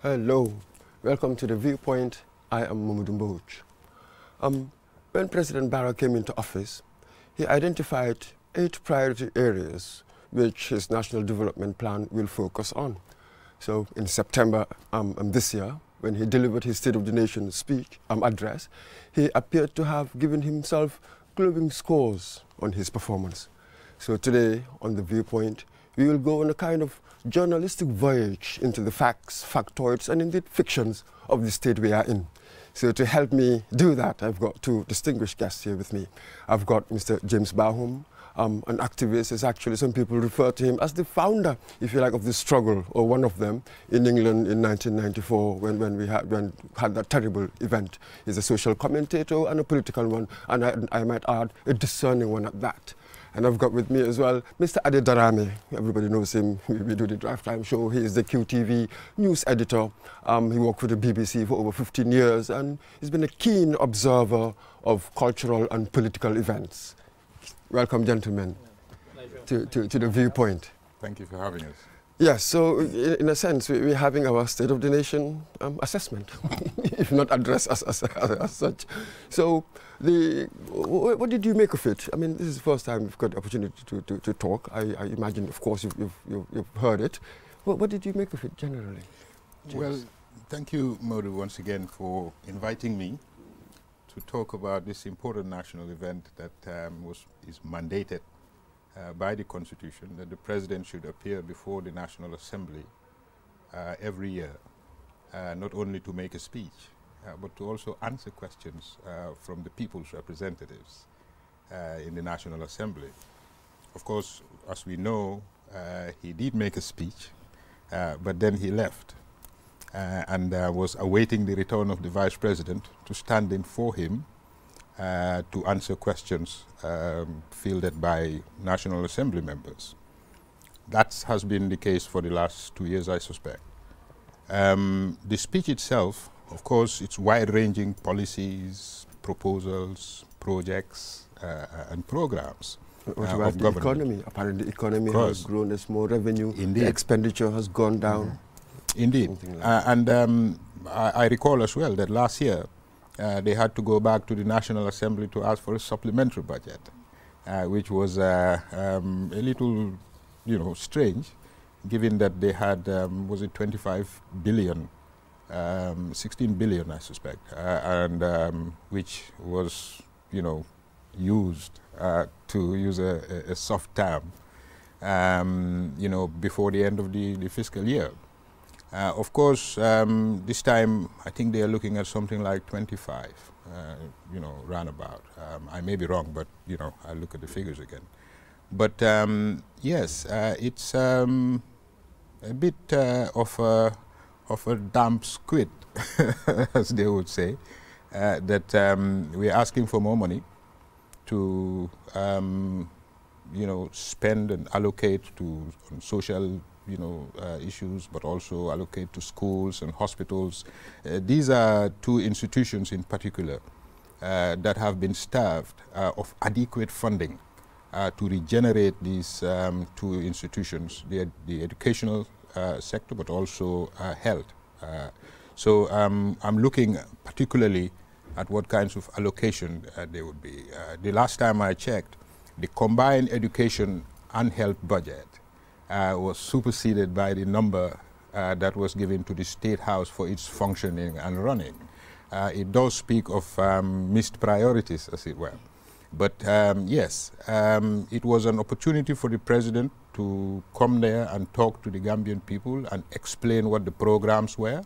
Hello, welcome to the Viewpoint. I am Mamadou Mbouch. When President Barrow came into office, he identified 8 priority areas which his National Development Plan will focus on. So in September this year, when he delivered his State of the Nation speech, address, he appeared to have given himself glowing scores on his performance. So today on the Viewpoint, we will go on a kind of journalistic voyage into the facts, factoids, and indeed fictions of the state we are in. So to help me do that, I've got 2 distinguished guests here with me. I've got Mr. James Bahum, an activist. Is actually, some people refer to him as the founder, if you like, of the struggle, or one of them, in England in 1994 when we had that terrible event. He's a social commentator and a political one, and I might add, a discerning one at that. And I've got with me as well Mr. Ade Darame. Everybody knows him. We do the Drive Time show. He is the QTV news editor. He worked for the BBC for over 15 years, and he's been a keen observer of cultural and political events. Welcome, gentlemen, to the Viewpoint. Thank you for having us. Yes, so in a sense, we're having our State of the Nation assessment, if not addressed as such. So, what did you make of it? I mean, this is the first time we've got the opportunity to talk. I imagine, of course, you've heard it. What did you make of it generally, James? Well, thank you, Modu, once again for inviting me to talk about this important national event that is mandated by the Constitution, that the President should appear before the National Assembly every year, not only to make a speech, but to also answer questions from the people's representatives in the National Assembly. Of course, as we know, he did make a speech, but then he left and was awaiting the return of the Vice President to stand in for him to answer questions fielded by National Assembly members. That has been the case for the last 2 years, I suspect. The speech itself, of course, it's wide-ranging policies, proposals, projects, and programs of the economy. Apparently, the economy has grown, there's more revenue. Indeed. The expenditure has gone down. Indeed. Like and I recall as well that last year, they had to go back to the National Assembly to ask for a supplementary budget, which was a little, strange, given that they had, was it 25 billion, 16 billion, I suspect, and which was, used, to use a soft term, before the end of the fiscal year. Of course, this time I think they are looking at something like 25, roundabout. I may be wrong, but I'll look at the figures again. But yes, it's a bit of a damp squid, as they would say, that we're asking for more money to spend and allocate to social issues, but also allocate to schools and hospitals. These are 2 institutions in particular that have been starved of adequate funding to regenerate these 2 institutions, the educational sector, but also health. So I'm looking particularly at what kinds of allocation they would be. The last time I checked, the combined education and health budget was superseded by the number that was given to the State House for its functioning and running. It does speak of missed priorities, as it were. But yes, it was an opportunity for the President to come there and talk to the Gambian people and explain what the programs were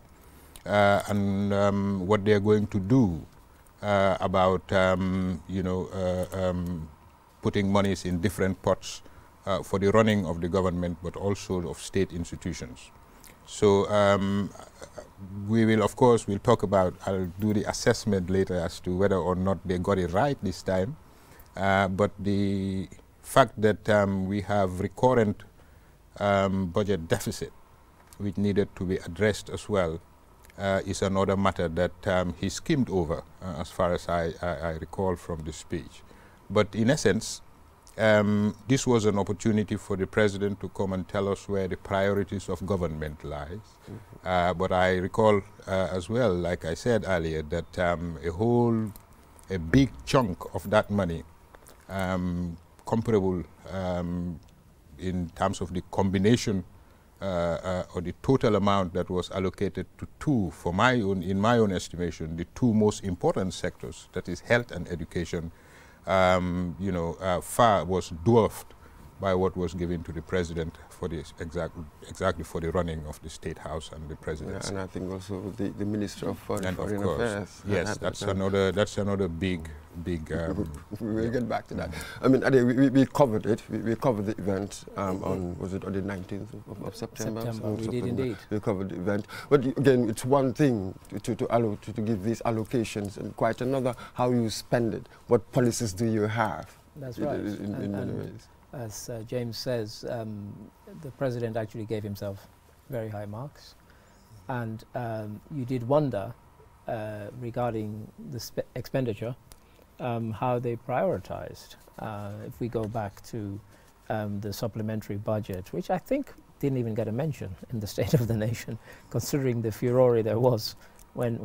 and what they are going to do about, putting monies in different pots for the running of the government, but also of state institutions. So we will, of course, we'll talk about, I'll do the assessment later as to whether or not they got it right this time. But the fact that we have recurrent budget deficit, which needed to be addressed as well, is another matter that he skimmed over, as far as I recall from the speech. But in essence, this was an opportunity for the president to come and tell us where the priorities of government lies. But I recall as well, like I said earlier, that a big chunk of that money, comparable in terms of the combination or the total amount that was allocated to in my own estimation, the two most important sectors, that is health and education, far was dwarfed by what was given to the president for the exactly for the running of the State House and the presidency. Yeah, and I think also the Minister of Foreign Affairs. Yes, that's another big. We will get back to that. I mean, we covered it. We covered the event was it on the 19th of September? We did indeed. We covered the event. But again, it's one thing to give these allocations, and quite another how you spend it. What policies do you have? That's right. In many ways. As James says, the president actually gave himself very high marks, and you did wonder regarding the expenditure, how they prioritized. If we go back to the supplementary budget, which I think didn't even get a mention in the State of the Nation, considering the furore there was when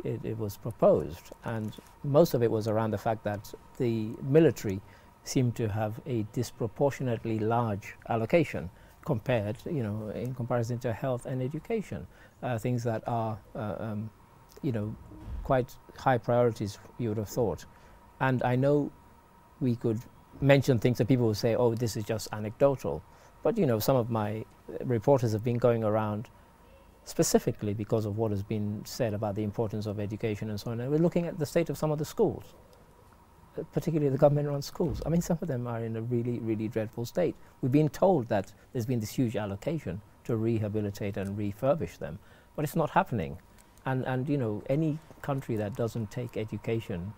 it was proposed, and most of it was around the fact that the military seem to have a disproportionately large allocation compared, in comparison to health and education, things that are, quite high priorities, you would have thought. And I know we could mention things that people would say, oh, this is just anecdotal. But, some of my reporters have been going around specifically because of what has been said about the importance of education and so on. And we're looking at the state of some of the schools, particularly the government-run schools. I mean, some of them are in a really, really dreadful state. We've been told that there's been this huge allocation to rehabilitate and refurbish them, but it's not happening. And any country that doesn't take education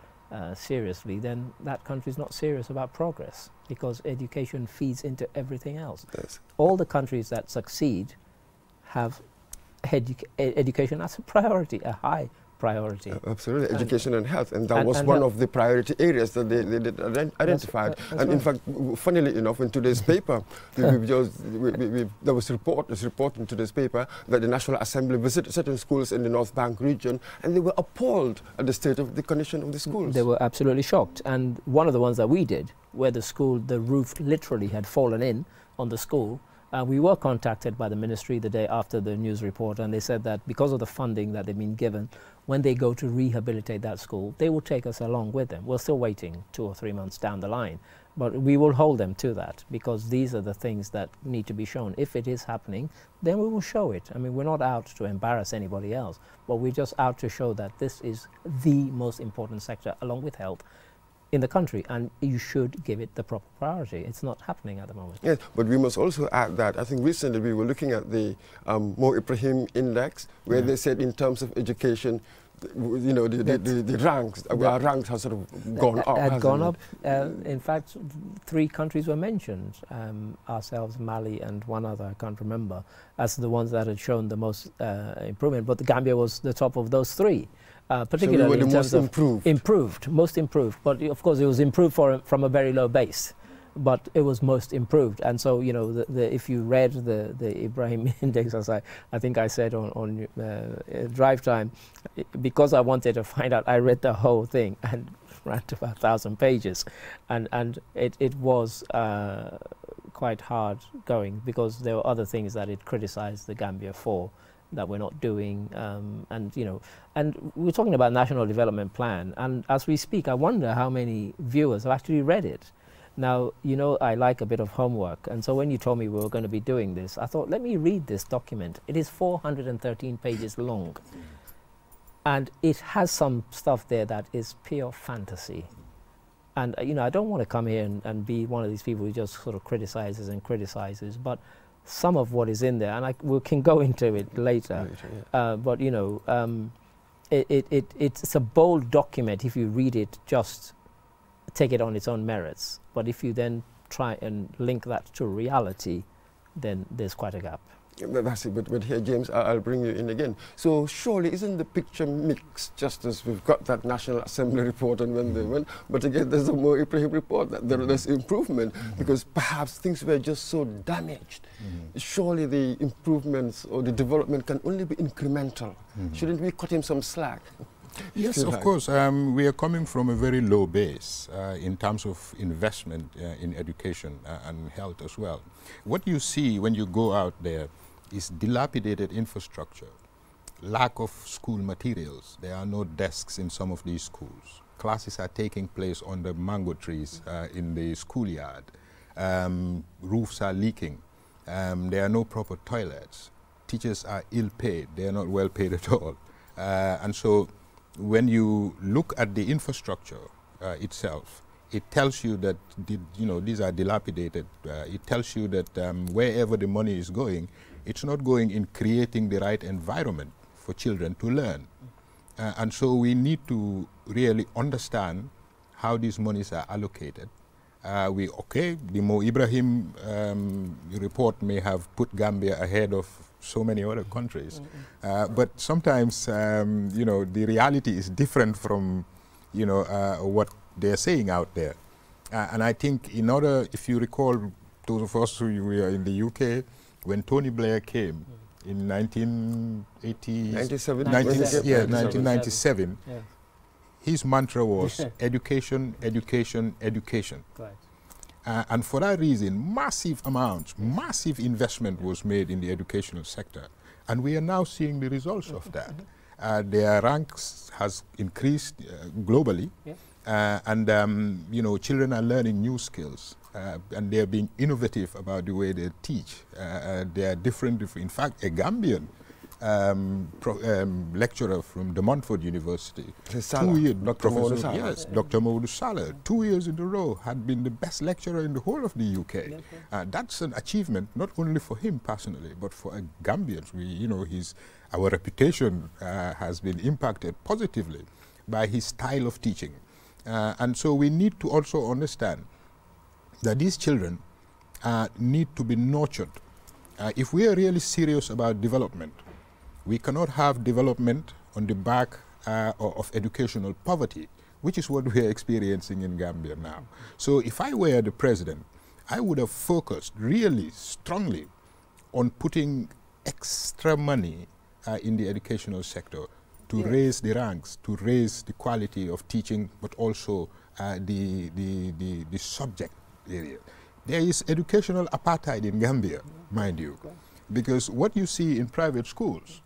seriously, then that country is not serious about progress, because education feeds into everything else. Yes. All the countries that succeed have education as a priority, a high priority. Absolutely, education and health, and that was one of the priority areas that they identified. And in fact, funnily enough, in today's paper, there was a report in today's paper that the National Assembly visited certain schools in the North Bank region, and they were appalled at the state of the condition of the schools. They were absolutely shocked. And one of the ones that we did, where the roof literally had fallen in on the school, we were contacted by the ministry the day after the news report, and they said that because of the funding that they've been given, when they go to rehabilitate that school, they will take us along with them. We're still waiting 2 or 3 months down the line, but we will hold them to that, because these are the things that need to be shown. If it is happening, then we will show it. I mean, we're not out to embarrass anybody else, but we're just out to show that this is the most important sector, along with health, in the country, and you should give it the proper priority. It's not happening at the moment. Yes, but we must also add that I think recently we were looking at the Mo Ibrahim Index, where they said in terms of education, the ranks, our ranks have sort of gone up. Had gone up. In fact, 3 countries were mentioned, ourselves, Mali, and one other, I can't remember, as the ones that had shown the most improvement, but the Gambia was the top of those 3. Particularly so we were in terms most of most improved. But of course, it was improved from a very low base, but it was most improved. And so, if you read the Ibrahim Index, as I think I said on drive time, because I wanted to find out, I read the whole thing and ran to about 1,000 pages, and it was quite hard going, because there were other things that it criticized the Gambia for that we're not doing, and we're talking about National Development Plan, and as we speak, I wonder how many viewers have actually read it. Now, I like a bit of homework, and so when you told me we were going to be doing this, I thought, let me read this document. It is 413 pages long, and it has some stuff there that is pure fantasy. And I don't want to come here and be one of these people who just sort of criticizes, but some of what is in there, and we can go into it later, but it's a bold document if you read it, just take it on its own merits. But if you then try and link that to reality, then there's quite a gap. That's it, but here, James, I'll bring you in again. So surely isn't the picture mixed, just as we've got that National Assembly report on when they went, but again, there's a more Ibrahim report that there's improvement, because perhaps things were just so damaged. Surely the improvements or the development can only be incremental. Shouldn't we cut him some slack? Yes, of course. We are coming from a very low base in terms of investment in education and health as well. What you see when you go out there is dilapidated infrastructure, lack of school materials. There are no desks in some of these schools. Classes are taking place under mango trees in the schoolyard. Roofs are leaking. There are no proper toilets. Teachers are ill paid. They are not well paid at all. And so when you look at the infrastructure itself, it tells you that these are dilapidated. It tells you that wherever the money is going, it's not going in creating the right environment for children to learn. And so we need to really understand how these monies are allocated. The Mo Ibrahim report may have put Gambia ahead of so many other countries, but sometimes the reality is different from what they're saying out there. And I think if you recall, those of us who were in the UK, when Tony Blair came in 1997, his mantra was education, education, education. Right. And for that reason, massive investment was made in the educational sector. And we are now seeing the results of that. Their ranks has increased globally. And children are learning new skills. And they are being innovative about the way they teach. They are different. In fact, a Gambian lecturer from the Montfort University, Dr. Maudou Salah, 2 years in a row, had been the best lecturer in the whole of the UK. That's an achievement not only for him personally, but for Gambians. Our reputation has been impacted positively by his style of teaching. And so we need to also understand that these children need to be nurtured. If we are really serious about development, we cannot have development on the back of educational poverty, which is what we are experiencing in Gambia now. So if I were the president, I would have focused really strongly on putting extra money in the educational sector to raise the ranks, to raise the quality of teaching, but also the subject area. There is educational apartheid in Gambia, mind you, because what you see in private schools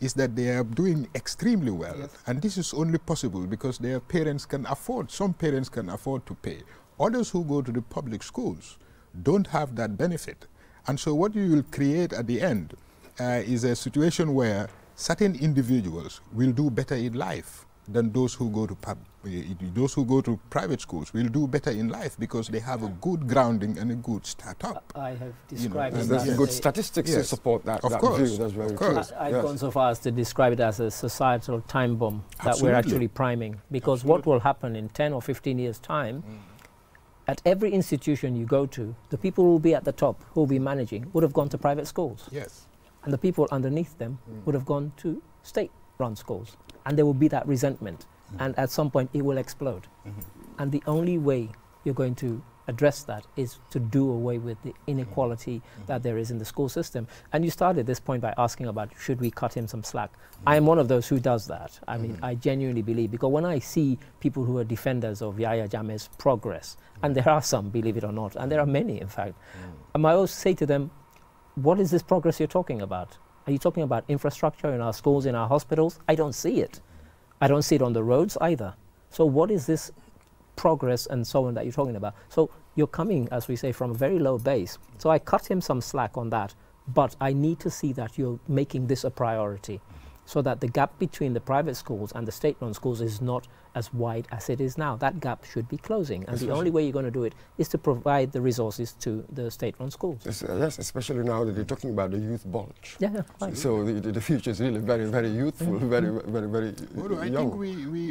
is that they are doing extremely well, and this is only possible because their parents can afford, some parents can afford to pay. Others who go to the public schools don't have that benefit. And so what you will create at the end is a situation where certain individuals will do better in life than those who go to private schools will do better in life because they have a good grounding and a good startup. I have described it as good statistics to support that, view. That's very true. I've gone so far as to describe it as a societal time bomb that we're actually priming, because what will happen in 10 or 15 years' time, at every institution you go to, the people who will be at the top, who will be managing, would have gone to private schools. Yes. And the people underneath them would have gone to state-run schools. And there will be that resentment. And at some point, it will explode. And the only way you're going to address that is to do away with the inequality that there is in the school system. And you started this point by asking about, should we cut him some slack? I am one of those who does that. I mean, I genuinely believe, because when I see people who are defenders of Yahya Jammeh's progress, and there are some, believe it or not, and there are many, in fact, I always say to them, what is this progress you're talking about? Are you talking about infrastructure in our schools, in our hospitals? I don't see it. I don't see it on the roads either. So what is this progress and so on that you're talking about? So you're coming, as we say, from a very low base. So I cut him some slack on that, but I need to see that you're making this a priority so that the gap between the private schools and the state-run schools is not as wide as it is now. That gap should be closing, and the only way you're going to do it is to provide the resources to the state-run schools. Yes, especially now that you're talking about the youth bulge. Yeah, right. So the future is really very, very youthful, very young. I think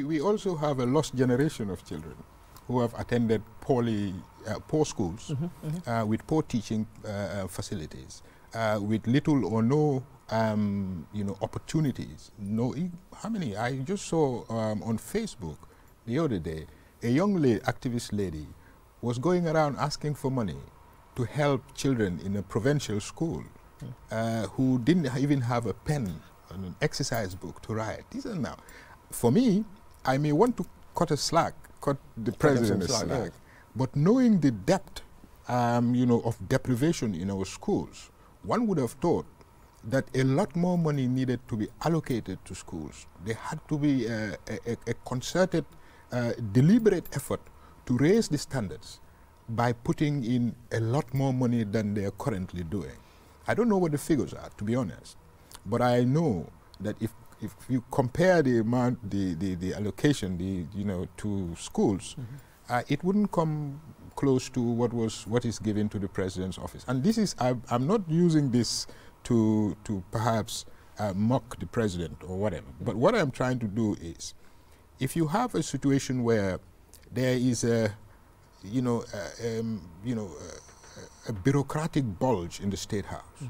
we also have a lost generation of children who have attended poor schools with poor teaching facilities. with little or no opportunities. How many? I just saw on Facebook the other day, a young activist lady was going around asking for money to help children in a provincial school who didn't even have a pen and an exercise book to write. These are now, for me, I may want to cut the president a slack, but knowing the depth, of deprivation in our schools, one would have thought that a lot more money needed to be allocated to schools. There had to be a concerted, deliberate effort to raise the standards by putting in a lot more money than they are currently doing. I don't know what the figures are, to be honest, but I know that if you compare the amount, the allocation, to schools, it wouldn't come close to what is given to the president's office. And this is, I'm not using this to perhaps mock the president or whatever. But what I'm trying to do is, if you have a situation where there is a bureaucratic bulge in the State House,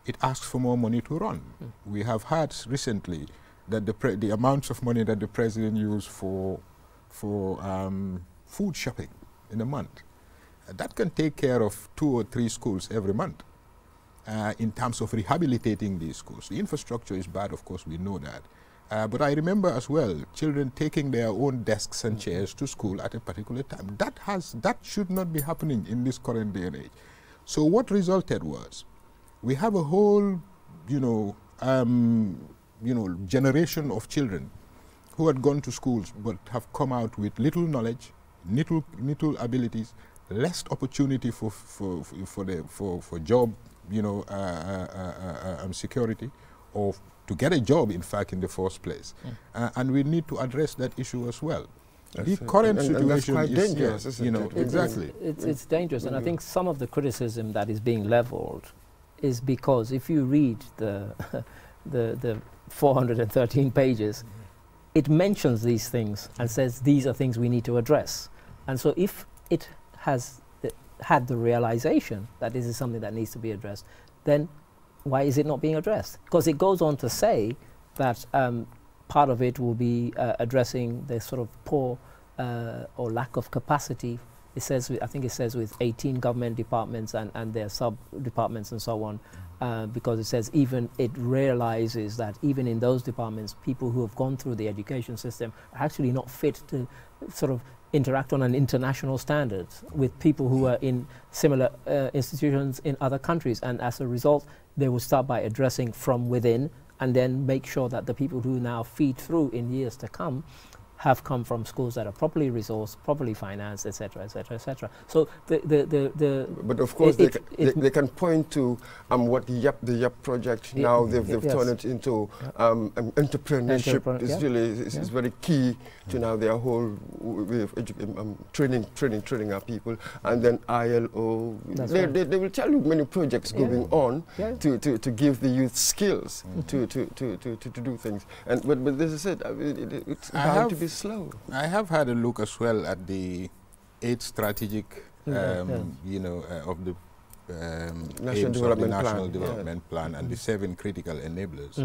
it asks for more money to run. We have heard recently that the amounts of money that the president used for food shopping in a month, that can take care of 2 or 3 schools every month. In terms of rehabilitating these schools. The infrastructure is bad, of course, we know that. But I remember as well, children taking their own desks and chairs to school at a particular time. That should not be happening in this current day and age. So what resulted was, we have a whole, generation of children who had gone to schools but have come out with little knowledge, little abilities, less opportunity for job, security, or to get a job, in fact, in the first place. And we need to address that issue as well. The current situation that's quite is dangerous, isn't it? Exactly. It's dangerous, and I think some of the criticism that is being leveled is because if you read the 413 pages, it mentions these things and says these are things we need to address. And so if it has had the realization that this is something that needs to be addressed, then why is it not being addressed? Because it goes on to say that part of it will be addressing the sort of poor or lack of capacity. It says, I think it says with 18 government departments and their sub-departments and so on, because it says even it realizes that even in those departments, people who have gone through the education system are actually not fit to sort of interact on an international standard with people who are in similar institutions in other countries. And as a result, they will start by addressing from within and then make sure that the people who now feed through in years to come have come from schools that are properly resourced, properly financed, etc., etc., etc. So but of course they can point to what the YEP project now they've turned it into entrepreneurship is really very key to now their whole way of training our people, and then ILO they will tell you many projects going on to give the youth skills to do things, and but as I said, it's bound to be slow. I have had a look as well at the 8 strategic, of the National Development Plan and the 7 critical enablers.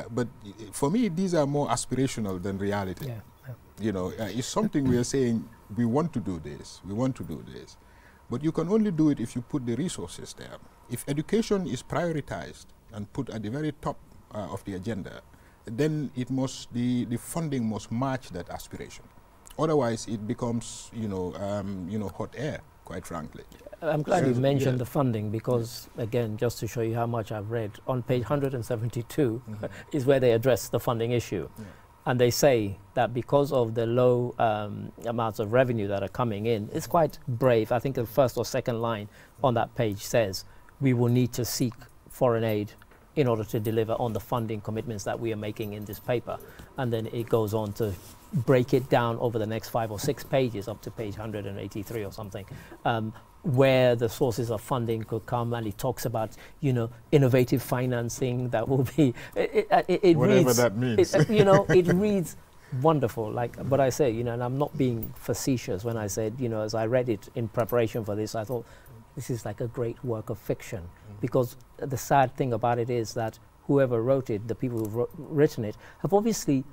But for me, these are more aspirational than reality. It's something we are saying, we want to do this, but you can only do it if you put the resources there. If education is prioritized and put at the very top of the agenda, then it must, the funding must match that aspiration. Otherwise, it becomes, hot air, quite frankly. I'm glad you mentioned the funding because, again, just to show you how much I've read, on page 172 is where they address the funding issue. And they say that because of the low amounts of revenue that are coming in, it's quite brave. I think the first or second line on that page says, we will need to seek foreign aid in order to deliver on the funding commitments that we are making in this paper. And then it goes on to break it down over the next 5 or 6 pages up to page 183 or something, where the sources of funding could come, and it talks about, innovative financing that will be, it whatever reads, that means. It reads wonderful, but I say, and I'm not being facetious when I said, as I read it in preparation for this, I thought, this is like a great work of fiction. Because the sad thing about it is that whoever wrote it, the people who've written it, have obviously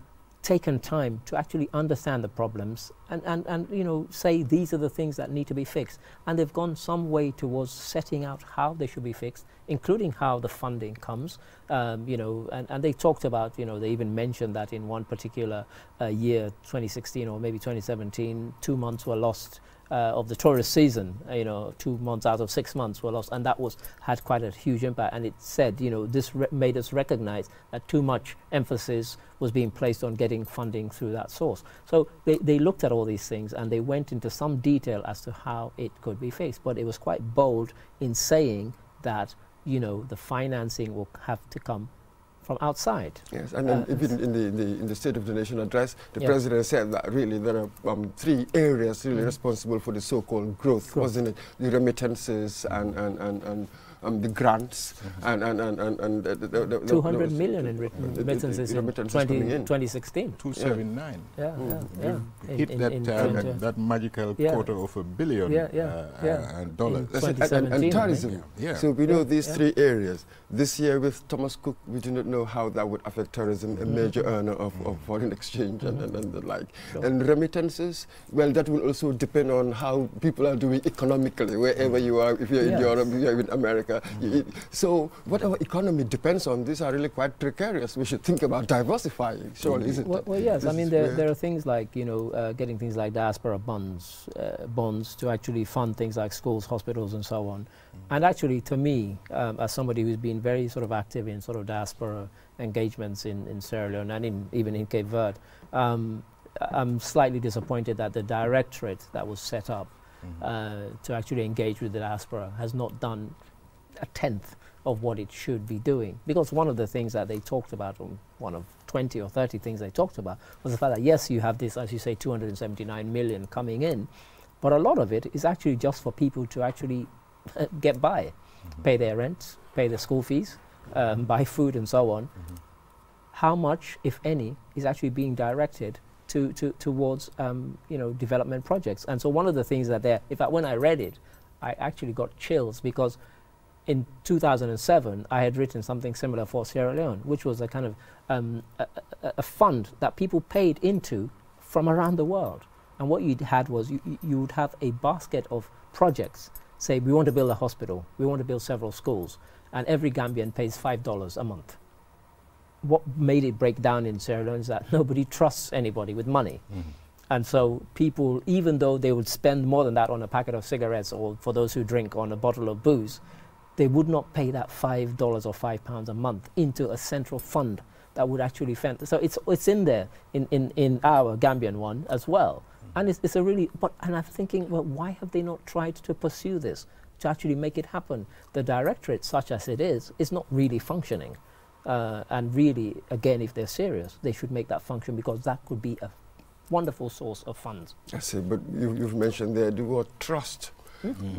taken time to actually understand the problems and you know, say these are the things that need to be fixed. And they've gone some way towards setting out how they should be fixed, including how the funding comes, you know, and they talked about, you know, they even mentioned that in one particular year, 2016 or maybe 2017, 2 months were lost of the tourist season, you know, 2 months out of 6 months were lost, and that had quite a huge impact. And it said, you know, this made us recognize that too much emphasis was being placed on getting funding through that source. So they looked at all these things and they went into some detail as to how it could be fixed. But it was quite bold in saying that, you know, the financing will have to come from outside. Yes, and then even in the State of the Nation address, the President said that really there are 3 areas really responsible for the so-called growth, wasn't it? The remittances and the grants and 200 million in remittances in 2016. 279. Hit that magical $250 million dollars. And tourism. So we know these 3 areas. This year with Thomas Cook, we do not know how that would affect tourism, a major earner of foreign exchange and the like. And remittances, well, that will also depend on how people are doing economically, wherever you are. If you're in Europe, if you're in America. So what our economy depends on, these are really quite precarious. We should think about diversifying, surely, isn't it? Well, yes. I mean, there are things like, you know, getting things like diaspora bonds to actually fund things like schools, hospitals, and so on. And actually, to me, as somebody who's been very sort of active in sort of diaspora engagements in Sierra Leone and even in Cape Verde, I'm slightly disappointed that the directorate that was set up to actually engage with the diaspora has not done a tenth of what it should be doing. Because one of the things that they talked about, one of 20 or 30 things they talked about, was the fact that yes, you have this, as you say, 279 million coming in, but a lot of it is actually just for people to actually get by, pay their rent, pay their school fees, buy food and so on. How much, if any, is actually being directed towards you know, development projects? And so one of the things that in fact, when I read it, I actually got chills, because in 2007, I had written something similar for Sierra Leone, which was a kind of a fund that people paid into from around the world. And what you had was you would have a basket of projects. Say, we want to build a hospital, we want to build several schools, and every Gambian pays $5 a month. What made it break down in Sierra Leone is that nobody trusts anybody with money. And so people, even though they would spend more than that on a packet of cigarettes, or for those who drink, on a bottle of booze, they would not pay that $5 or £5 a month into a central fund that would actually fend. So it's in there in our Gambian one as well. And it's a really, and I'm thinking, well, why have they not tried to pursue this, to actually make it happen? The directorate, such as it is not really functioning. And really, again, if they're serious, they should make that function, because that could be a wonderful source of funds. I see, but you've mentioned there the word trust.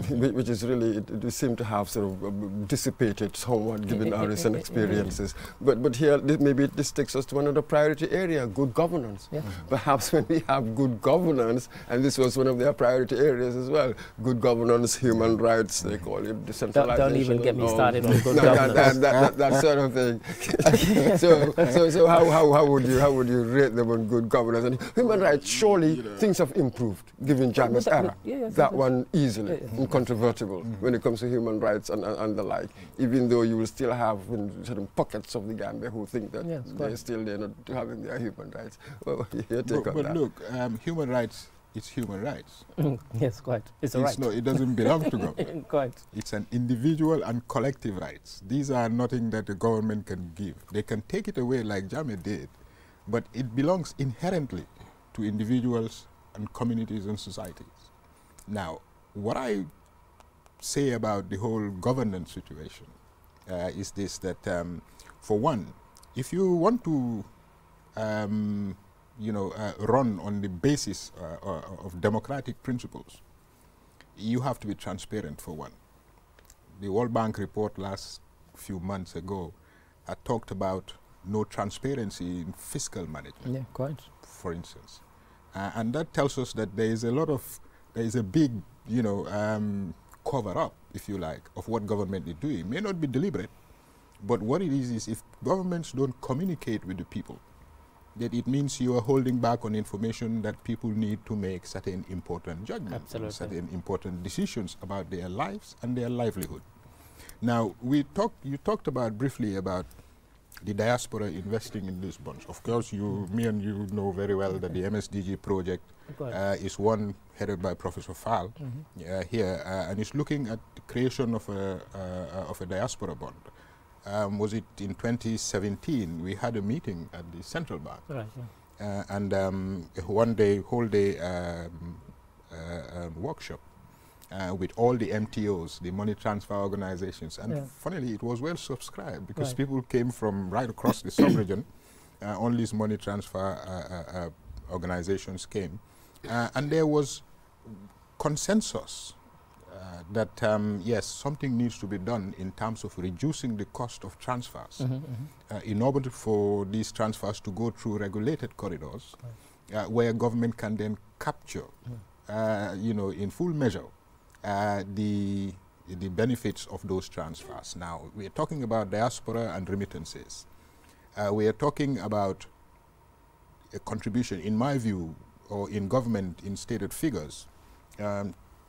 Which is really, it seemed to have sort of dissipated somewhat given our recent experiences. But here, maybe this takes us to another priority area, good governance. Perhaps when we have good governance, and this was one of their priority areas as well, good governance, human rights, they call it decentralization. Don't even get me started on good governance. That sort of thing. so how would you rate them on good governance? And human rights, surely things have improved, given Jammeh's era. That one easily. Incontrovertible when it comes to human rights and the like, even though you will still have certain pockets of the Gambia who think that they're still there not having their human rights. Well, your take on that. But look, human rights, it's human rights. Yes, quite. It's a right. No, it doesn't belong to government. Quite. It's an individual and collective rights. These are nothing that the government can give. They can take it away like Jammeh did, but it belongs inherently to individuals and communities and societies. Now, what I say about the whole governance situation is this, that for one, if you want to run on the basis of democratic principles, you have to be transparent, for one. The World Bank report last few months ago had talked about no transparency in fiscal management. Yeah, quite. For instance. And that tells us that there is a big cover-up, if you like, of what government is doing. It may not be deliberate, but what it is if governments don't communicate with the people, that it means you are holding back on information that people need to make certain important judgments, and certain important decisions about their lives and their livelihood. Now, you talked about briefly about the diaspora investing in these bonds. Of course, me and you know very well that the MSDG project is one headed by Professor Fall here, and is looking at the creation of a diaspora bond. Was it in 2017? We had a meeting at the Central Bank, and whole day workshop with all the MTOs, the money transfer organizations, and funnily, it was well subscribed because people came from right across the sub-region. All these money transfer organizations came, and there was consensus that yes, something needs to be done in terms of reducing the cost of transfers in order for these transfers to go through regulated corridors where government can then capture, in full measure, the benefits of those transfers. Now, we are talking about diaspora and remittances. We are talking about a contribution, in my view, or in government, in stated figures,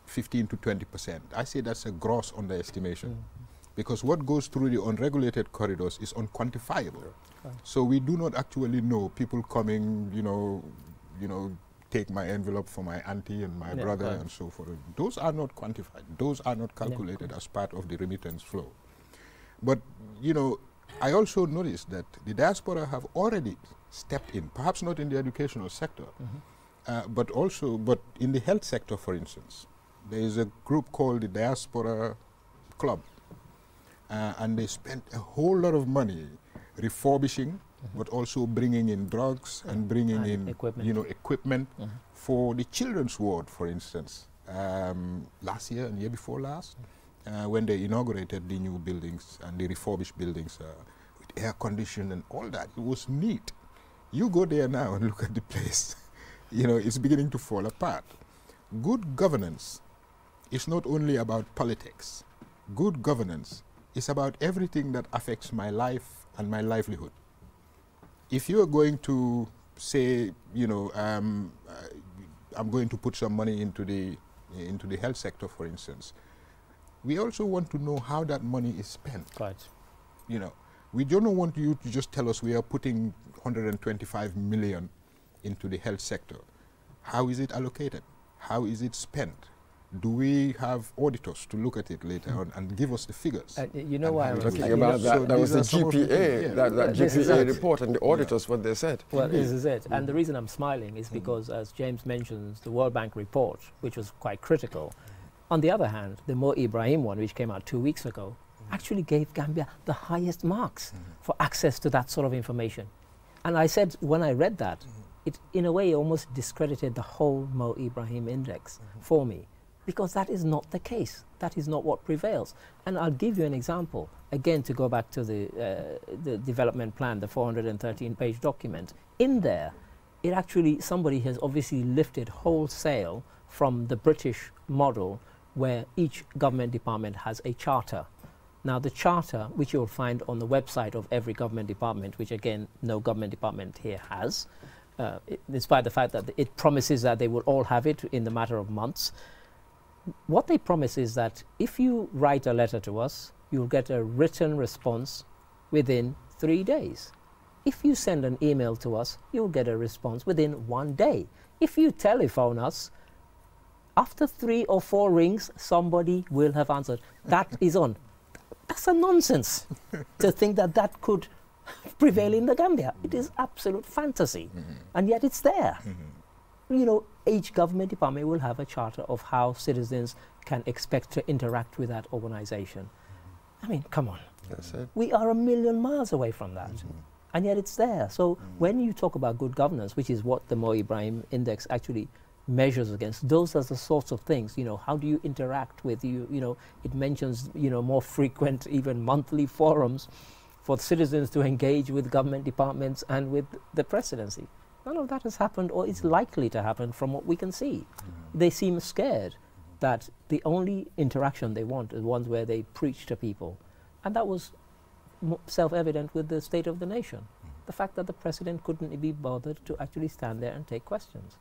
15 to 20%. I say that's a gross underestimation, because what goes through the unregulated corridors is unquantifiable. So we do not actually know people coming, take my envelope for my auntie and my brother and so forth. Those are not quantified. Those are not calculated as part of the remittance flow. But, I also noticed that the diaspora have already stepped in, perhaps not in the educational sector, but in the health sector, for instance. There is a group called the Diaspora Club, and they spent a whole lot of money refurbishing, but also bringing in drugs and bringing in equipment for the children's ward, for instance. Last year and year before last, when they inaugurated the new buildings and the refurbished buildings with air conditioning and all that, it was neat. You go there now and look at the place, it's beginning to fall apart. Good governance is not only about politics. Good governance is about everything that affects my life and my livelihood. If you are going to say, I'm going to put some money into the health sector, for instance, we also want to know how that money is spent. Right. We don't want you to just tell us we are putting 125 million into the health sector. How is it allocated? How is it spent? Do we have auditors to look at it later on and give us the figures? You know why I was talking about that? So that was the GPA, that GPA report, and the auditors, what they said. Well, this is it. And the reason I'm smiling is because, as James mentions, the World Bank report, which was quite critical. On the other hand, the Mo Ibrahim one, which came out 2 weeks ago, actually gave Gambia the highest marks for access to that sort of information. And I said, when I read that, it in a way almost discredited the whole Mo Ibrahim index for me, because that is not the case. That is not what prevails. And I'll give you an example, again, to go back to the development plan, the 413-page document. In there, it actually, somebody has obviously lifted wholesale from the British model, where each government department has a charter. Now, the charter, which you'll find on the website of every government department, which again, no government department here has, despite the fact that it promises that they will all have it in the matter of months. What they promise is that if you write a letter to us, you'll get a written response within 3 days. If you send an email to us, you'll get a response within 1 day. If you telephone us, after 3 or 4 rings, somebody will have answered. That is on. That's a nonsense to think that that could prevail in the Gambia. It is absolute fantasy, and yet it's there. Each government department will have a charter of how citizens can expect to interact with that organization. I mean, come on. That's it. We are a million miles away from that, and yet it's there. So when you talk about good governance, which is what the Mo Ibrahim Index actually measures against, those are the sorts of things. How do you interact with it mentions more frequent, even monthly forums for citizens to engage with government departments and with the presidency. None of that has happened, or is likely to happen from what we can see. They seem scared that the only interaction they want is ones where they preach to people. And that was self-evident with the State of the Nation. The fact that the president couldn't be bothered to actually stand there and take questions.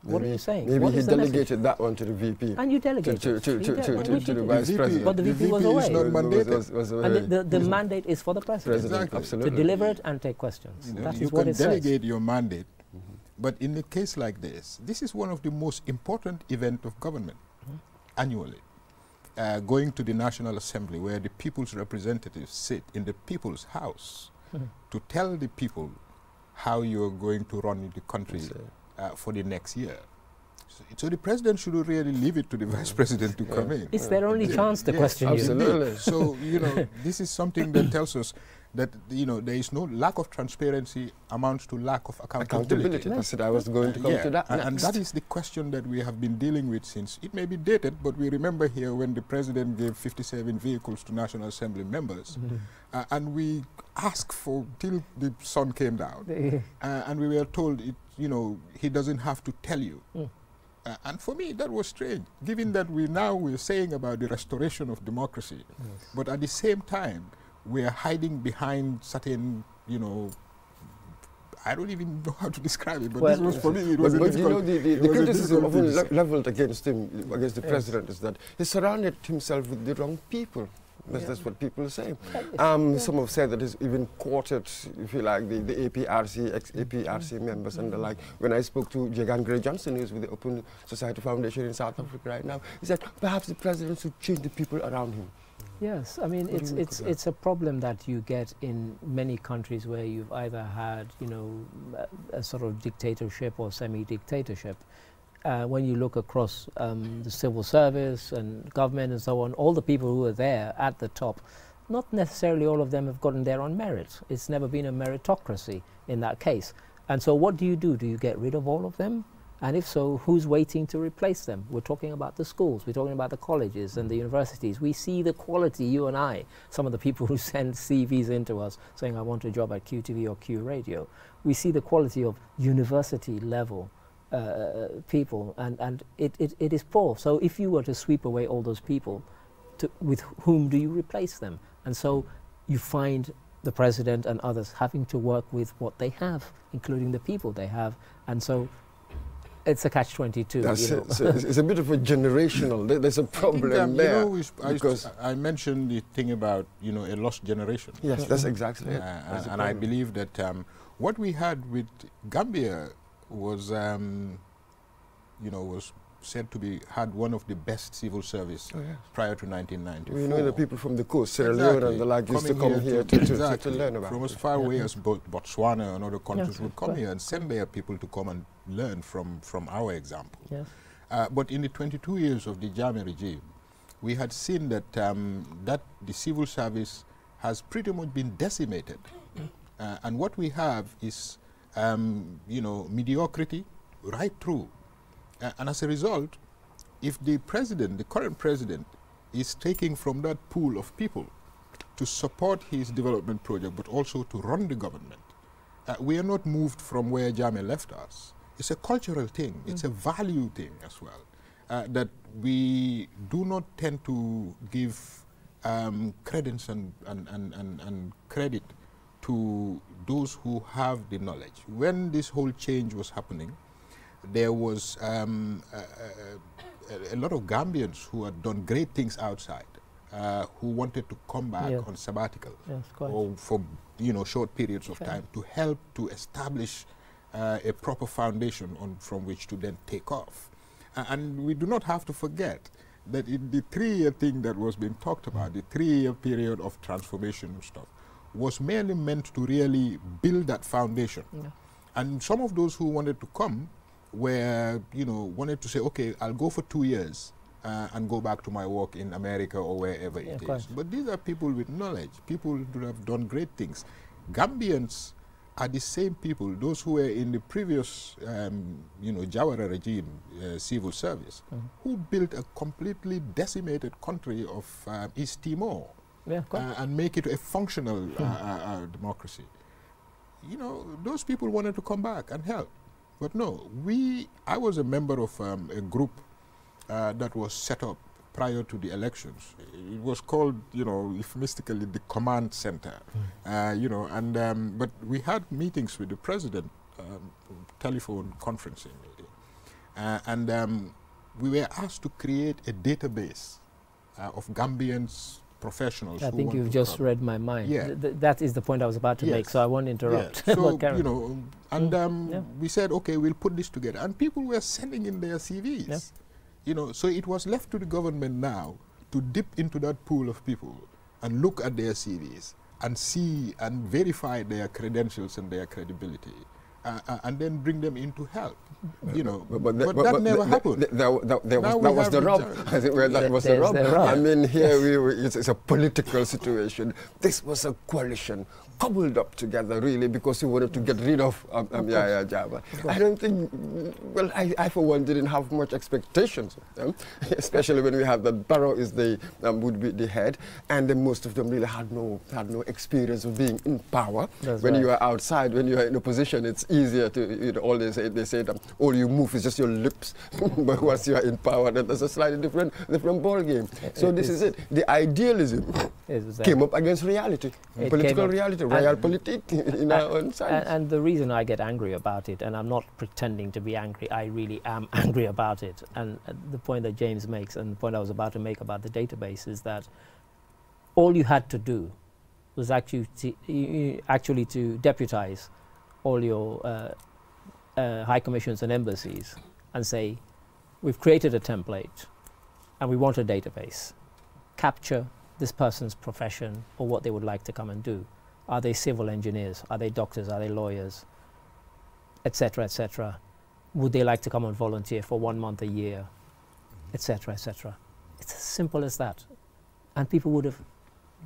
What are you saying? Maybe what he is the delegated that one to the VP. And you delegated to the Vice President. But the VP was away. Is not mandated. And the mandate is for the president. Exactly. Absolutely. To deliver it and take questions. You know, That you is what can it says. delegate your mandate, but in a case like this is one of the most important events of government annually. Going to the National Assembly, where the people's representatives sit in the people's house to tell the people how you're going to run the country for the next year. So the president should really leave it to the vice president to come in. It's their only chance to question you. Absolutely. So, you know, this is something that tells us that, you know, there is no lack of transparency amounts to lack of accountability. That's it. I was going to come to that next. And that is the question that we have been dealing with since. It may be dated, but we remember here when the president gave 57 vehicles to National Assembly members, and we asked for till the sun came down, and we were told, you know, he doesn't have to tell you. And for me, that was strange, given that we're saying about the restoration of democracy, but at the same time, we are hiding behind certain, you know, I don't even know how to describe it, but this was for me, it was but you know, the criticism often leveled against him, against the president, is that he surrounded himself with the wrong people. That's what people say. Some have said that he's even courted, if you like, the APRC, ex-APRC members and the like. When I spoke to Jagan Gray Johnson, who's with the Open Society Foundation in South Africa right now, he said perhaps the president should change the people around him. Yes, I mean, it's a problem that you get in many countries where you've either had, you know, a sort of dictatorship or semi-dictatorship. When you look across the civil service and government and so on, all the people who are there at the top, not necessarily all of them have gotten there on merit. It's never been a meritocracy in that case. And so what do? Do you get rid of all of them? And if so, who's waiting to replace them? We're talking about the schools, we're talking about the colleges and the universities. We see the quality, you and I, some of the people who send CVs into us saying, I want a job at QTV or Q Radio. We see the quality of university level people, and it is poor. So if you were to sweep away all those people, with whom do you replace them? And so you find the president and others having to work with what they have, including the people they have. And so it's a catch-22. That's you know. it. So it's a bit of a generational. There's a problem there. You know, because I mentioned the thing about, you know, a lost generation. Yes, that's exactly it. And I believe that what we had with Gambia was, you know, was said to be had one of the best civil service prior to 1994. We know the people from the coast, Sierra Leone and the like, used to come here to learn about from as far away as Botswana and other countries would come here and send their people to come and learn from our example. Yes. But in the 22 years of the Jammeh regime, we had seen that that the civil service has pretty much been decimated. And what we have is, you know, mediocrity right through. And as a result, if the president, the current president, is taking from that pool of people to support his development project, but also to run the government, we are not moved from where Jammeh left us. It's a cultural thing. It's a value thing as well, that we do not tend to give credence and credit to those who have the knowledge. When this whole change was happening, there was a lot of Gambians who had done great things outside, who wanted to come back on sabbatical or for, you know, short periods of time to help to establish a proper foundation from which to then take off. And we do not have to forget that in the 3-year thing that was being talked about, the 3-year period of transformation and stuff, was merely meant to really build that foundation. And some of those who wanted to come where, you know, wanted to say, okay, I'll go for 2 years and go back to my work in America or wherever it is. But these are people with knowledge, people who have done great things. Gambians are the same people, those who were in the previous, you know, Jawara regime, civil service, who built a completely decimated country of East Timor and make it a functional democracy. You know, those people wanted to come back and help. But no, I was a member of a group that was set up prior to the elections. It was called, you know, euphemistically the command center, you know, and but we had meetings with the president, telephone conferencing meeting, and we were asked to create a database of Gambians professionals. I think you've just read my mind. Yeah. That is the point I was about to make, so I won't interrupt. Yeah. So, you know, and we said, okay, we'll put this together. And people were sending in their CVs. Yeah. You know, so it was left to the government now to dip into that pool of people and look at their CVs and see and verify their credentials and their credibility. And then bring them into help, you know. But that never happened. That was the rub. I think that was the rub. I mean, here it's a political situation. This was a coalition cobbled up together, really, because we wanted to get rid of Yahya Jammeh. I don't think, well, I for one didn't have much expectations of them, especially when we have that Barrow is the would be the head, and then most of them really had no experience of being in power. That's when right. you are outside, when you are in opposition, it's easier to, you know, all they say that all you move is just your lips, but once you are in power, then there's a slightly different ball game. So this is it. The idealism came up against reality, political reality. Realpolitik in our own side. And the reason I get angry about it, and I'm not pretending to be angry, I really am angry about it. And the point that James makes, and the point I was about to make about the database, is that all you had to do was actually to deputize all your high commissions and embassies and say, we've created a template and we want a database. Capture this person's profession or what they would like to come and do. Are they civil engineers? Are they doctors? Are they lawyers? Etc., etc. Would they like to come and volunteer for 1 month a year? Etc., etc. It's as simple as that. And people would have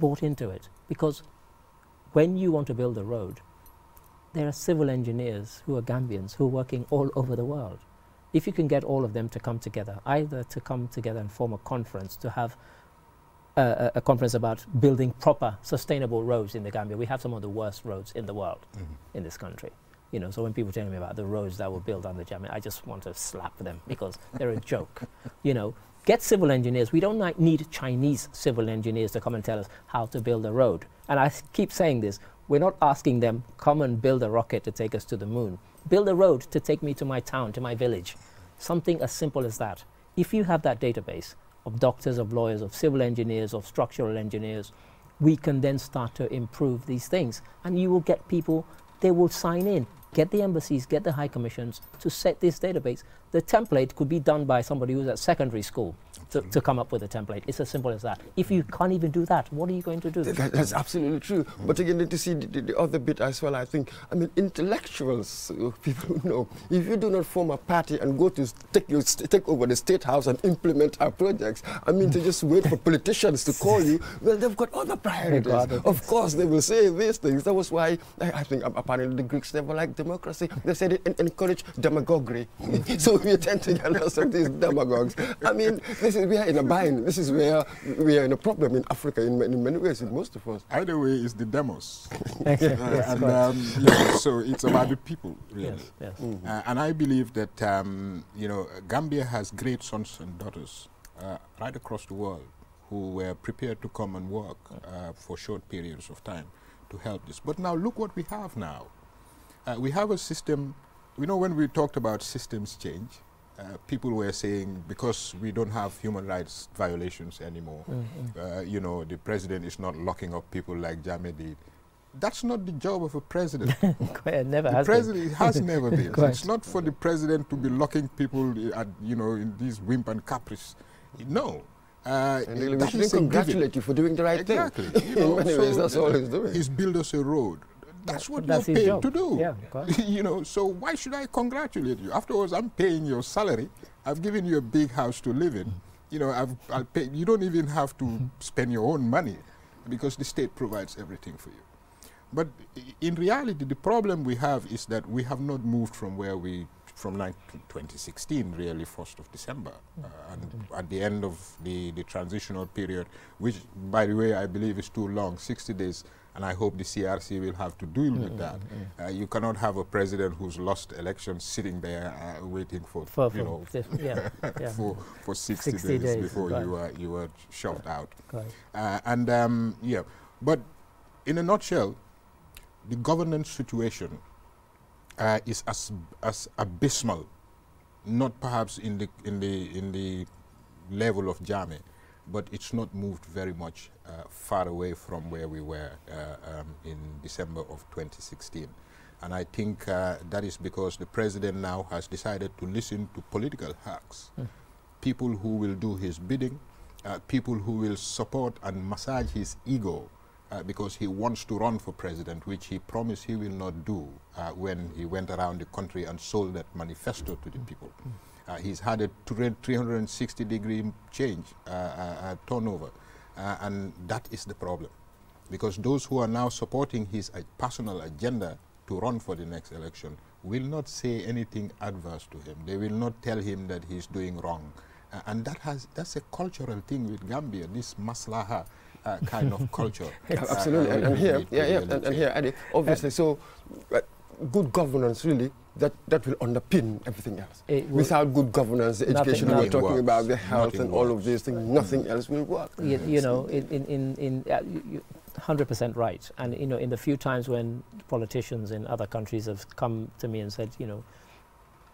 bought into it, because when you want to build a road, there are civil engineers who are Gambians who are working all over the world. If you can get all of them to come together, either to come together and form a conference, to have a conference about building proper, sustainable roads in the Gambia. We have some of the worst roads in the world in this country. You know, so when people tell me about the roads that were built under Jammeh, I just want to slap them because they're a joke. You know, get civil engineers. We don't need Chinese civil engineers to come and tell us how to build a road. And I keep saying this. We're not asking them, come and build a rocket to take us to the moon. Build a road to take me to my town, to my village. Something as simple as that. If you have that database of doctors, of lawyers, of civil engineers, of structural engineers, we can then start to improve these things. And you will get people, they will sign in. Get the embassies, get the high commissions to set this database. The template could be done by somebody who's at secondary school to come up with a template. It's as simple as that. If you can't even do that, what are you going to do? That's absolutely true. But again, to see the other bit as well, I think, I mean, intellectuals, people know, if you do not form a party and go to take over the State House and implement our projects, I mean, to just wait for politicians to call you, well, they've got other priorities. Of course, they will say these things. That was why I think apparently the Greeks never liked democracy. They said it encouraged demagoguery. So we tend to get lots of these demagogues. I mean, we are in a bind. This is where we are in a problem in Africa in many ways, in most of us. Either way is the demos. Yes, yeah, so it's about the people, really. Yes, yes. And I believe that, you know, Gambia has great sons and daughters right across the world who were prepared to come and work for short periods of time to help this. But now look what we have now. We have a system. You know, when we talked about systems change, people were saying because we don't have human rights violations anymore, you know, the president is not locking up people like Jammeh did. That's not the job of a president. It never the has president been. It has never been. Quite. It's not for the president to be locking people at, you know, in these whim and caprice. No. And really we should congratulate you for doing the right thing. Exactly. You know, in many ways, that's all he's doing. He's built us a road. That's what That's you're his paid job. to do. Yeah, you know, so why should I congratulate you? Afterwards, I'm paying your salary. I've given you a big house to live in. You know, I'll pay. You don't even have to spend your own money because the state provides everything for you. But in reality, the problem we have is that we have not moved from where we, from 2016, really, 1st of December. And at the end of the transitional period, which, by the way, I believe is too long, 60 days, And I hope the CRC will have to deal with that. You cannot have a president who's lost elections sitting there waiting for you know, for 60 days before you were shoved out. Yeah, but in a nutshell, the governance situation is as abysmal, not perhaps in the level of Jammeh, but it's not moved very much far away from where we were in December of 2016. And I think that is because the president now has decided to listen to political hacks, people who will do his bidding, people who will support and massage his ego because he wants to run for president, which he promised he will not do when he went around the country and sold that manifesto to the people. He's had a 360-degree change, turnover, and that is the problem. Because those who are now supporting his personal agenda to run for the next election will not say anything adverse to him. They will not tell him that he's doing wrong. And that's a cultural thing with Gambia, this maslaha kind of culture. Absolutely, and here, and here, Eddie, obviously, so good governance really, that will underpin everything else. Without good governance, the education we're talking about, the health and all of these things, nothing else will work. You know, 100% right. And you know, in the few times when politicians in other countries have come to me and said, you know,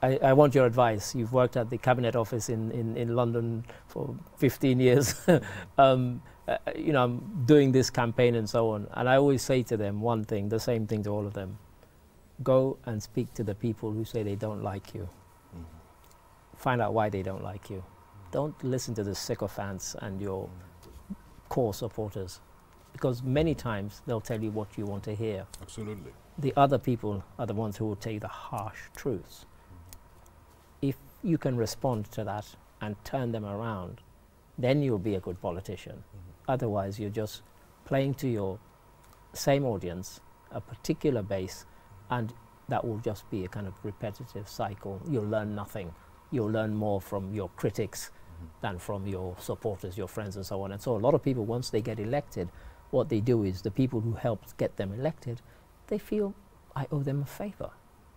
I want your advice. You've worked at the Cabinet Office in London for 15 years. You know, I'm doing this campaign and so on. And I always say to them one thing, the same thing to all of them. Go and speak to the people who say they don't like you. Find out why they don't like you. Don't listen to the sycophants and your core supporters, because many times they'll tell you what you want to hear. Absolutely. The other people are the ones who will tell you the harsh truths. If you can respond to that and turn them around, then you'll be a good politician. Otherwise, you're just playing to your same audience, a particular base, and that will just be a kind of repetitive cycle. You'll learn nothing. You'll learn more from your critics than from your supporters, your friends, and so on. And so a lot of people, once they get elected, what they do is the people who helped get them elected, they feel, I owe them a favor.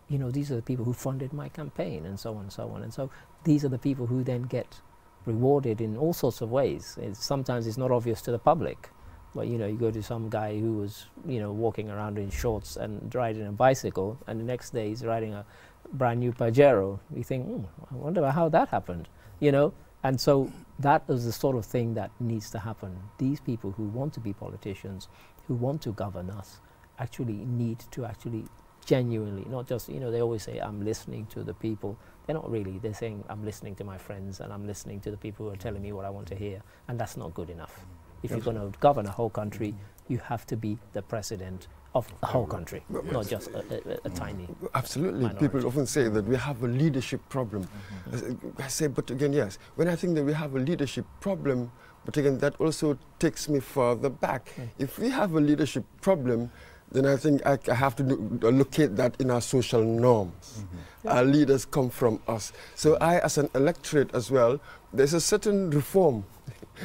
You know, these are the people who funded my campaign, and so on and so on. And so these are the people who then get rewarded in all sorts of ways. Sometimes it's not obvious to the public. But, you know, you go to some guy who was, you know, walking around in shorts and riding a bicycle, and the next day he's riding a brand new Pajero. You think, I wonder how that happened, you know? And so that is the sort of thing that needs to happen. These people who want to be politicians, who want to govern us, actually need to actually genuinely, not just, you know, they always say, I'm listening to the people. They're not really. They're saying, I'm listening to my friends, and I'm listening to the people who are telling me what I want to hear. And that's not good enough. If you're going to govern a whole country, you have to be the president of the whole country, not just a tiny minority. People often say that we have a leadership problem. I say, but again, yes, when I think that we have a leadership problem, but again, that also takes me further back. If we have a leadership problem, then I think I have to locate that in our social norms. Our leaders come from us. So I, as an electorate as well, there's a certain reform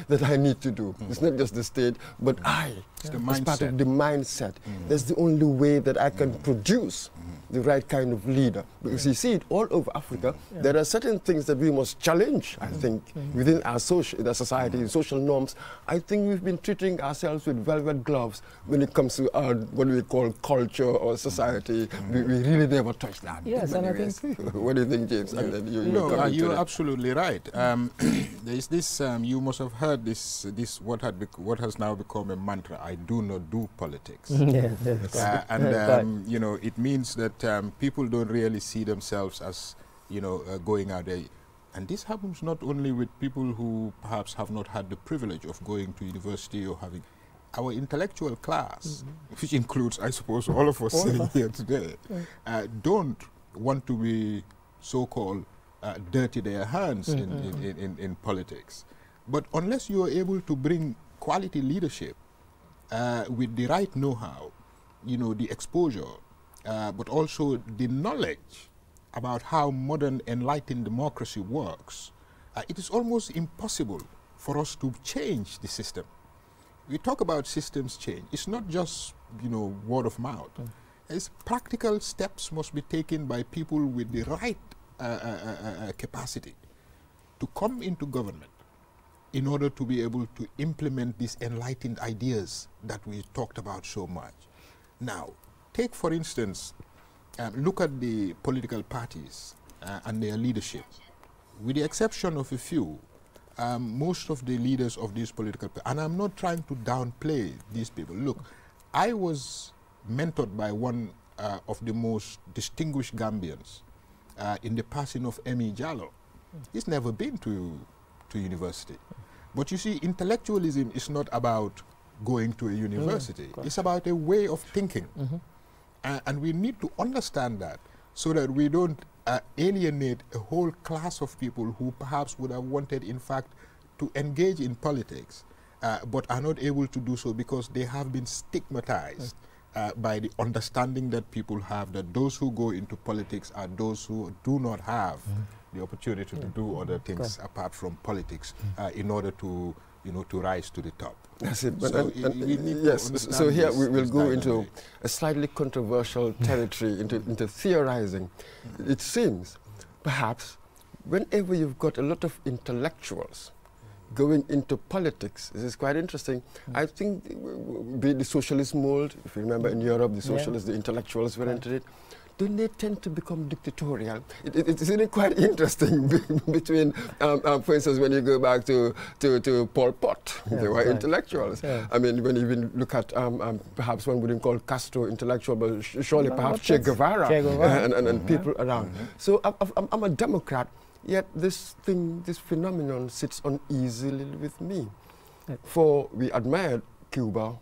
that I need to do. It's not just the state, but I, as part of the mindset. That's the only way that I can produce the right kind of leader. Because you see it all over Africa. There are certain things that we must challenge, I think, within our society, social norms. I think we've been treating ourselves with velvet gloves when it comes to our, what we call culture or society. We really never touch that. Yes, and I think... What do you think, James? And then you're absolutely right. There is this, you must have heard this what has now become a mantra, I do not do politics. And you know, it means that people don't really see themselves as, you know, going out there. And this happens not only with people who perhaps have not had the privilege of going to university or having our intellectual class, which includes, I suppose, all of us sitting here today, don't want to be so-called dirty their hands in politics. But unless you are able to bring quality leadership with the right know-how, you know, the exposure, but also the knowledge about how modern enlightened democracy works, it is almost impossible for us to change the system. We talk about systems change. It's not just word of mouth. Is practical steps must be taken by people with the right capacity to come into government in order to be able to implement these enlightened ideas that we talked about so much. Now, take for instance, look at the political parties and their leadership. With the exception of a few, most of the leaders of these political parties, and I'm not trying to downplay these people. Look, I was mentored by one of the most distinguished Gambians in the passing of Emi Jallow. He's never been to university. But you see, intellectualism is not about going to a university. It's about a way of thinking. And we need to understand that so that we don't alienate a whole class of people who perhaps would have wanted, in fact, to engage in politics, but are not able to do so because they have been stigmatized by the understanding that people have that those who go into politics are those who do not have the opportunity to do other things apart from politics in order to, to rise to the top. That's it. But So yes, so here we will go into a slightly controversial territory, into theorizing. It seems, perhaps, whenever you've got a lot of intellectuals going into politics, this is quite interesting. I think, be it the socialist mold, if you remember in Europe, the socialists, the intellectuals were into it, don't they tend to become dictatorial? It's really quite interesting between, for instance, when you go back to Pol Pot, they were intellectuals. I mean, when you even look at, perhaps one wouldn't call Castro intellectual, but surely perhaps Che Guevara, and people around. So I'm a Democrat, yet this phenomenon sits uneasily with me. For we admired Cuba,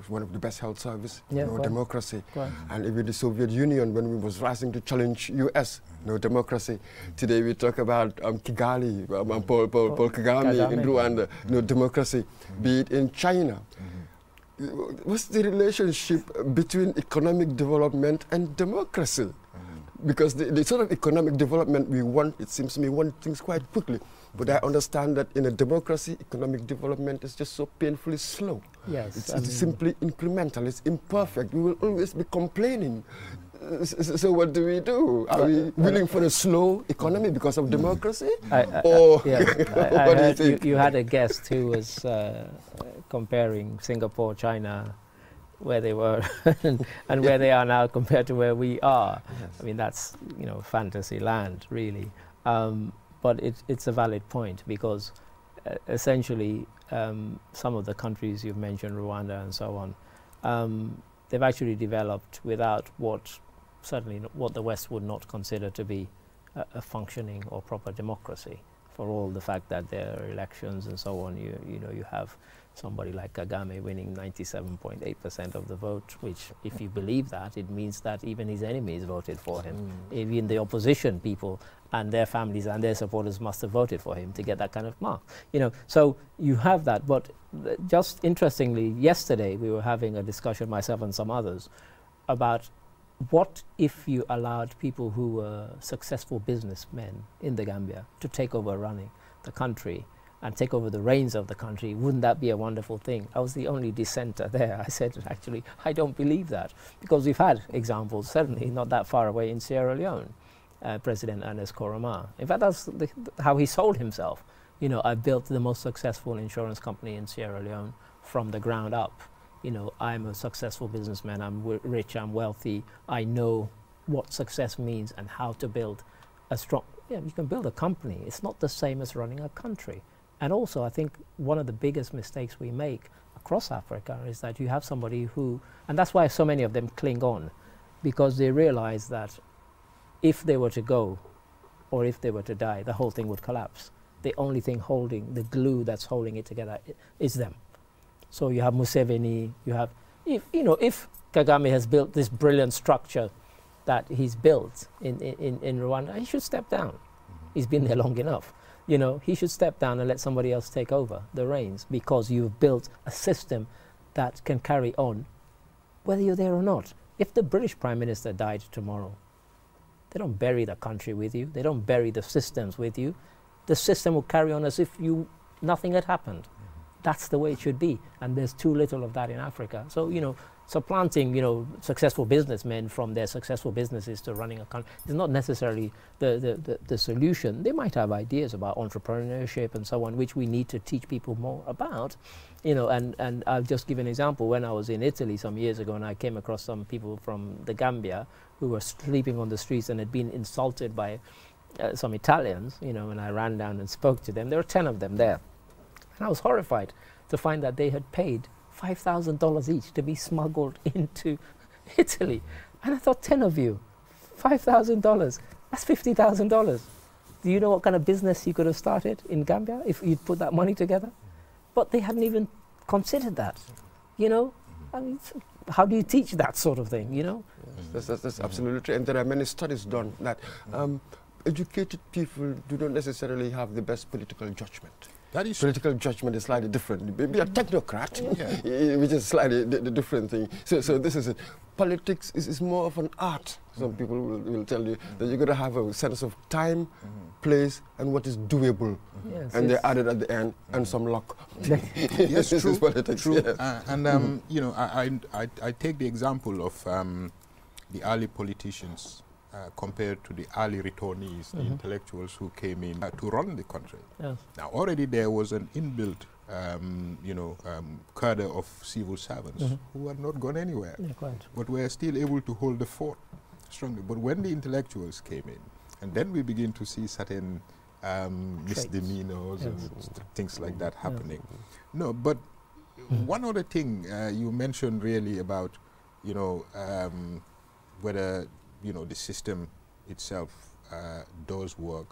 one of the best health service, no democracy. And even the Soviet Union, when we was rising to challenge US, no democracy. Today we talk about Kigali, Paul Kagame in Rwanda, no democracy. Be it in China. What's the relationship between economic development and democracy? Because the sort of economic development we want, it seems to me, want things quite quickly. But I understand that in a democracy, economic development is just so painfully slow. Yes, it's simply incremental, it's imperfect. We will always be complaining. So what do we do? Are we willing for a slow economy because of democracy? Or what do you think? You had a guest who was comparing Singapore, China, where they were and where they are now compared to where we are. I mean, that's, fantasy land, really. But it's a valid point because essentially some of the countries you've mentioned, Rwanda and so on, they've actually developed without certainly what the West would not consider to be a functioning or proper democracy. For all the fact that there are elections and so on, you have somebody like Kagame winning 97.8% of the vote, which, if you believe that, it means that even his enemies voted for him. Even the opposition people and their families and their supporters must have voted for him to get that kind of mark. So you have that. But just interestingly, yesterday we were having a discussion, myself and some others, about what if you allowed people who were successful businessmen in the Gambia to take over running the country and take over the reins of the country? Wouldn't that be a wonderful thing? I was the only dissenter there. I said, actually, I don't believe that, because we've had examples, certainly not that far away, in Sierra Leone. President Ernest Koroma. In fact, that's how he sold himself. I built the most successful insurance company in Sierra Leone from the ground up. I'm a successful businessman, I'm rich, I'm wealthy, I know what success means and how to build a strong, you can build a company. It's not the same as running a country. And also, I think one of the biggest mistakes we make across Africa is that you have somebody who, and that's why so many of them cling on, because they realize that if they were to go, or if they were to die, the whole thing would collapse. The only thing holding, the glue that's holding it together is them. So you have Museveni, you have, if Kagame has built this brilliant structure that he's built in Rwanda, he should step down. He's been there long enough. He should step down and let somebody else take over the reins, because you've built a system that can carry on whether you're there or not. If the British Prime Minister died tomorrow, they don't bury the country with you. They don't bury the systems with you. The system will carry on as if nothing had happened. That's the way it should be. And there's too little of that in Africa. So, supplanting, you know, successful businessmen from their successful businesses to running a country is not necessarily the solution. They might have ideas about entrepreneurship and so on, which we need to teach people more about, you know. And I'll just give an example. When I was in Italy some years ago, and I came across some people from the Gambia who were sleeping on the streets and had been insulted by some Italians, you know, and I ran down and spoke to them. There were 10 of them there. And I was horrified to find that they had paid $5,000 each to be smuggled into Italy. And I thought, 10 of you, $5,000, that's $50,000. Do you know what kind of business you could have started in Gambia if you'd put that money together? But they hadn't even considered that, you know? I mean, how do you teach that sort of thing, you know? Yes, that's absolutely true. And there are many studies done that educated people do not necessarily have the best political judgment. That is political judgment is slightly different. Be a technocrat, which is slightly different thing. So this is it. Politics is more of an art. Some people will tell you that you've got to have a sense of time, place, and what is doable. Yes, and they added at the end, and some luck. Yes, this is politics. True. Yes. You know, I take the example of the early politicians compared to the early returnees, the intellectuals who came in to run the country. Yes. Now, already there was an inbuilt, you know, cadre of civil servants who had not gone anywhere, but were still able to hold the fort strongly. But when the intellectuals came in, and then we begin to see certain misdemeanors and things like that happening. No, but one other thing you mentioned really about, you know, whether, you know, the system itself does work.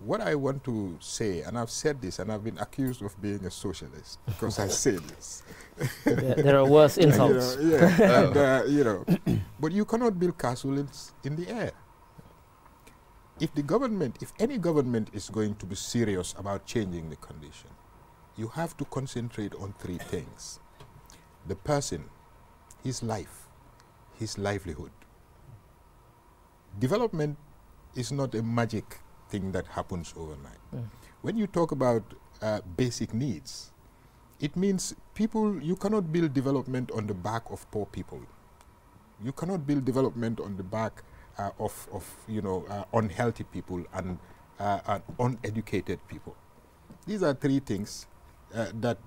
What I want to say, and I've said this, and I've been accused of being a socialist because I say this. There are worse insults. You know, and, you know, but you cannot build castles in the air. If the government, if any government is going to be serious about changing the condition, you have to concentrate on 3 things: the person, his life, his livelihood. Development is not a magic thing that happens overnight. When you talk about basic needs, it means people, you cannot build development on the back of poor people. You cannot build development on the back of you know, unhealthy people and uneducated people. These are 3 things that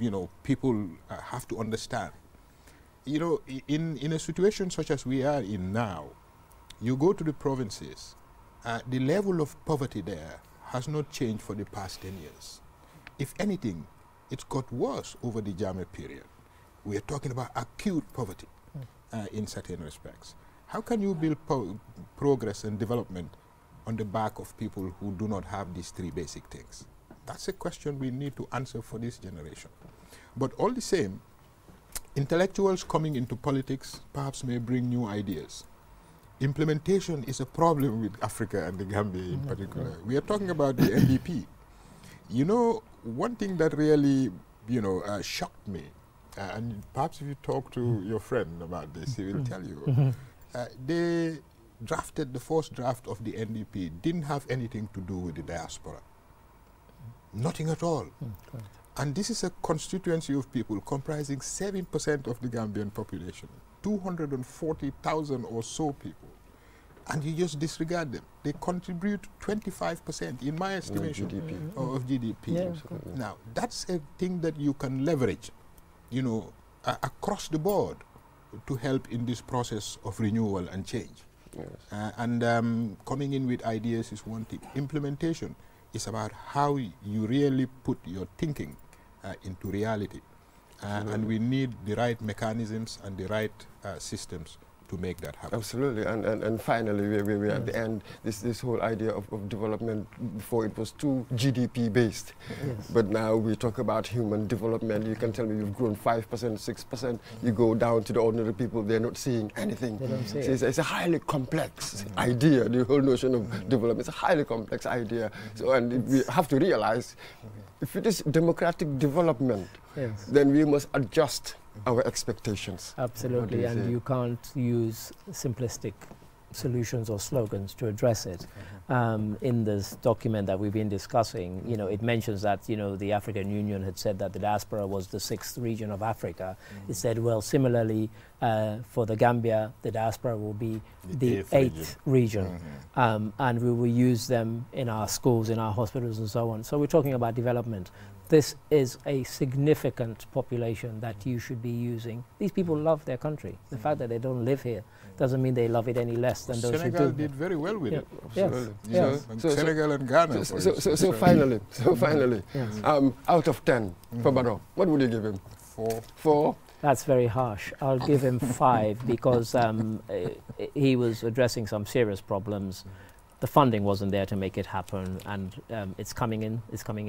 you know, people have to understand. You know, in a situation such as we are in now, you go to the provinces, the level of poverty there has not changed for the past 10 years. If anything, it's got worse over the Jammeh period. We are talking about acute poverty in certain respects. How can you build progress and development on the back of people who do not have these 3 basic things? That's a question we need to answer for this generation. But all the same, intellectuals coming into politics perhaps may bring new ideas. Implementation is a problem with Africa and the Gambia in particular. We are talking about the NDP. You know, one thing that really, you know, shocked me, and perhaps if you talk to your friend about this, he will tell you, they drafted, the first draft of the NDP didn't have anything to do with the diaspora. Nothing at all. And this is a constituency of people comprising 7% of the Gambian population, 240,000 or so people. And you just disregard them. They contribute 25%, in my estimation, of GDP. Yeah, now, that's a thing that you can leverage, you know, across the board to help in this process of renewal and change. Yes. And coming in with ideas is one thing. Implementation is about how you really put your thinking into reality. And we need the right mechanisms and the right systems to make that happen. Absolutely, and finally, we're at the end. This whole idea of development, before it was too GDP based, but now we talk about human development. You can tell me you've grown 5%, 6%. You go down to the ordinary people; they're not seeing anything. They don't see it's a highly complex idea. The whole notion of development is a highly complex idea. So, and we have to realize, if it is democratic development, then we must adjust our expectations. Absolutely, and you can't use simplistic solutions or slogans to address it. In this document that we've been discussing, you know, it mentions that, you know, the African Union had said that the diaspora was the 6th region of Africa. It said, well, similarly, for the Gambia, the diaspora will be the 8th region. And we will use them in our schools, in our hospitals, and so on. So we're talking about development. This is a significant population that you should be using. These people love their country. The fact that they don't live here doesn't mean they love it any less than those who do. Senegal did very well with it. Absolutely. Yes. Senegal and Ghana. So finally, out of 10 for Barrow, what would you give him? 4. 4? That's very harsh. I'll give him 5 because he was addressing some serious problems. The funding wasn't there to make it happen, and it's coming in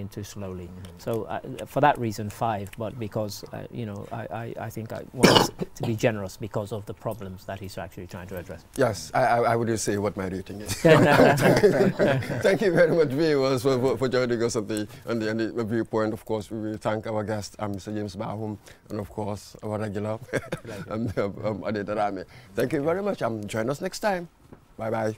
too slowly. So for that reason, 5. But because you know, I think I want to be generous because of the problems that he's actually trying to address. Yes, I would say what my rating is. Thank you very much, viewers, for joining us on the Viewpoint. Of course, we will thank our guest, Mr. James Bahum, and of course our regular Adeta Rame. Thank you very much. Join us next time. Bye bye.